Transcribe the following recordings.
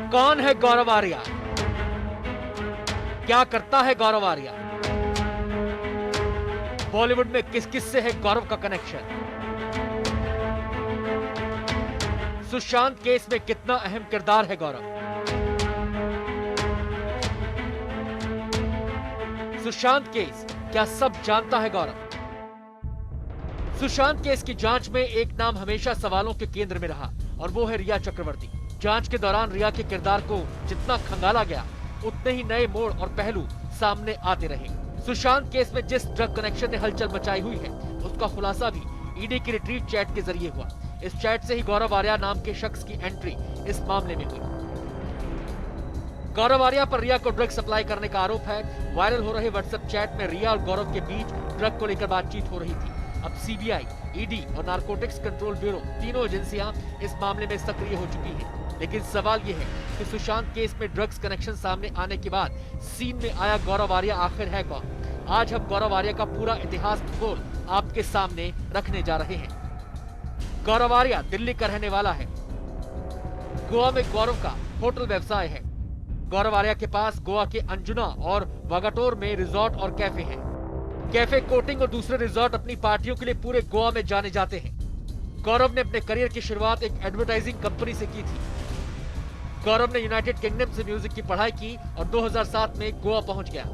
कौन है गौरव आर्या? क्या करता है गौरव आर्या? बॉलीवुड में किस किस से है गौरव का कनेक्शन? सुशांत केस में कितना अहम किरदार है गौरव? सुशांत केस क्या सब जानता है गौरव? सुशांत केस की जांच में एक नाम हमेशा सवालों के केंद्र में रहा और वो है रिया चक्रवर्ती। जांच के दौरान रिया के किरदार को जितना खंगाला गया, उतने ही नए मोड़ और पहलू सामने आते रहे। सुशांत केस में जिस ड्रग कनेक्शन ने हलचल मचाई हुई है, उसका खुलासा भी ईडी की रिट्रीट चैट के जरिए हुआ। इस चैट से ही गौरव आर्या नाम के शख्स की एंट्री इस मामले में हुई। गौरव आर्या पर रिया को ड्रग सप्लाई करने का आरोप है। वायरल हो रहे व्हाट्सएप चैट में रिया और गौरव के बीच ड्रग को लेकर बातचीत हो रही थी। अब सीबीआई, ईडी और नारकोटिक्स कंट्रोल ब्यूरो तीनों एजेंसियां इस मामले में सक्रिय हो चुकी हैं। लेकिन सवाल यह है कि सुशांत केस में ड्रग्स कनेक्शन सामने आने के बाद सीन में आया गौरव आर्या आखिर है कौन? आज हम गौरव आर्या का पूरा इतिहास खोल आपके सामने रखने जा रहे हैं। गौरव आर्या दिल्ली का रहने वाला है। गोवा में गौरव का होटल व्यवसाय है। गौरव आर्या के पास गोवा के अंजुना और वागाटोर में रिजॉर्ट और कैफे हैं। कैफे, कोटिंग और दूसरे रिजॉर्ट अपनी पार्टियों के लिए पूरे गोवा में जाने जाते हैं। गौरव ने अपने करियर की शुरुआत एक एडवर्टाइजिंग कंपनी से की थी। गौरव ने यूनाइटेड किंगडम से म्यूजिक की पढ़ाई की और 2007 में गोवा पहुंच गया।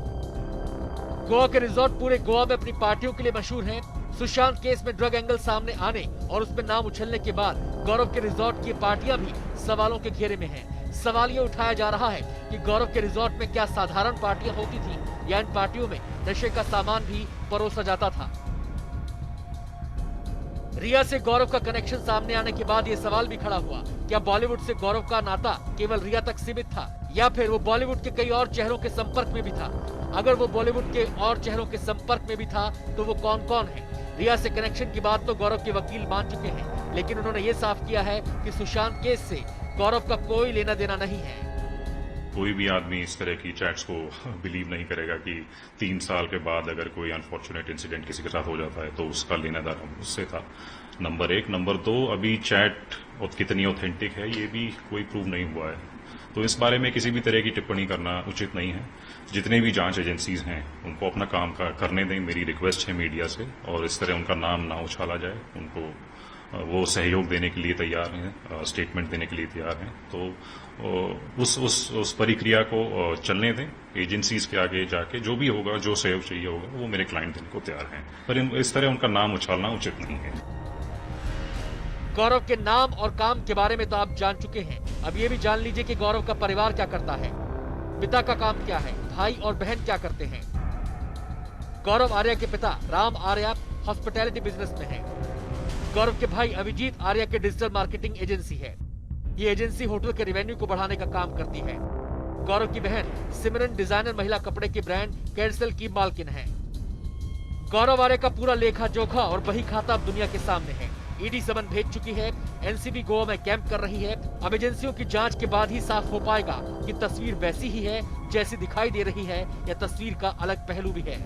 गोवा के रिजॉर्ट पूरे गोवा में अपनी पार्टियों के लिए मशहूर हैं। सुशांत केस में ड्रग एंगल सामने आने और उसमें नाम उछलने के बाद गौरव के रिजॉर्ट की पार्टियां भी सवालों के घेरे में हैं। सवाल ये उठाया जा रहा है कि गौरव के रिजॉर्ट में क्या साधारण पार्टियां होती थी या इन पार्टियों में नशे का सामान भी परोसा जाता था। रिया से गौरव का कनेक्शन सामने आने के बाद ये सवाल भी खड़ा हुआ, क्या बॉलीवुड से गौरव का नाता केवल रिया तक सीमित था या फिर वो बॉलीवुड के कई और चेहरों के संपर्क में भी था? अगर वो बॉलीवुड के और चेहरों के संपर्क में भी था तो वो कौन कौन है? रिया से कनेक्शन की बात तो गौरव के वकील मान चुके हैं, लेकिन उन्होंने ये साफ किया है कि सुशांत केस से गौरव का कोई लेना देना नहीं है। कोई भी आदमी इस तरह की चैट्स को बिलीव नहीं करेगा कि 3 साल के बाद अगर कोई अनफॉर्चुनेट इंसिडेंट किसी के साथ हो जाता है तो उसका लेना देना उससे था। नंबर 1। नंबर 2, अभी चैट कितनी ऑथेंटिक है ये भी कोई प्रूव नहीं हुआ है, तो इस बारे में किसी भी तरह की टिप्पणी करना उचित नहीं है। जितने भी जांच एजेंसीज हैं उनको अपना काम करने दें, मेरी रिक्वेस्ट है मीडिया से, और इस तरह उनका नाम ना उछाला जाए। उनको वो सहयोग देने के लिए तैयार हैं, स्टेटमेंट देने के लिए तैयार हैं, तो उस प्रक्रिया को चलने दें। एजेंसीज के आगे जाके जो भी होगा, जो सहयोग चाहिए होगा, वो मेरे क्लाइंट देने को तैयार हैं, पर इस तरह उनका नाम उछालना उचित नहीं है। गौरव के नाम और काम के बारे में तो आप जान चुके हैं। अब ये भी जान लीजिए कि गौरव का परिवार क्या करता है, पिता का काम क्या है, भाई और बहन क्या करते हैं। गौरव आर्या के पिता राम आर्या हॉस्पिटैलिटी बिजनेस में है। गौरव के भाई अभिजीत आर्या के डिजिटल मार्केटिंग एजेंसी है। ये एजेंसी होटल के रेवेन्यू को बढ़ाने का काम करती है। गौरव की बहन सिमरन डिजाइनर महिला कपड़े के ब्रांड कैरसेल की मालकिन है। गौरव आर्या का पूरा लेखा जोखा और बही खाता अब दुनिया के सामने है। ईडी समन भेज चुकी है। एनसीबी गोवा में कैंप कर रही है। अब एजेंसियों की जांच के बाद ही साफ हो पाएगा कि तस्वीर वैसी ही है जैसी दिखाई दे रही है या तस्वीर का अलग पहलू भी है।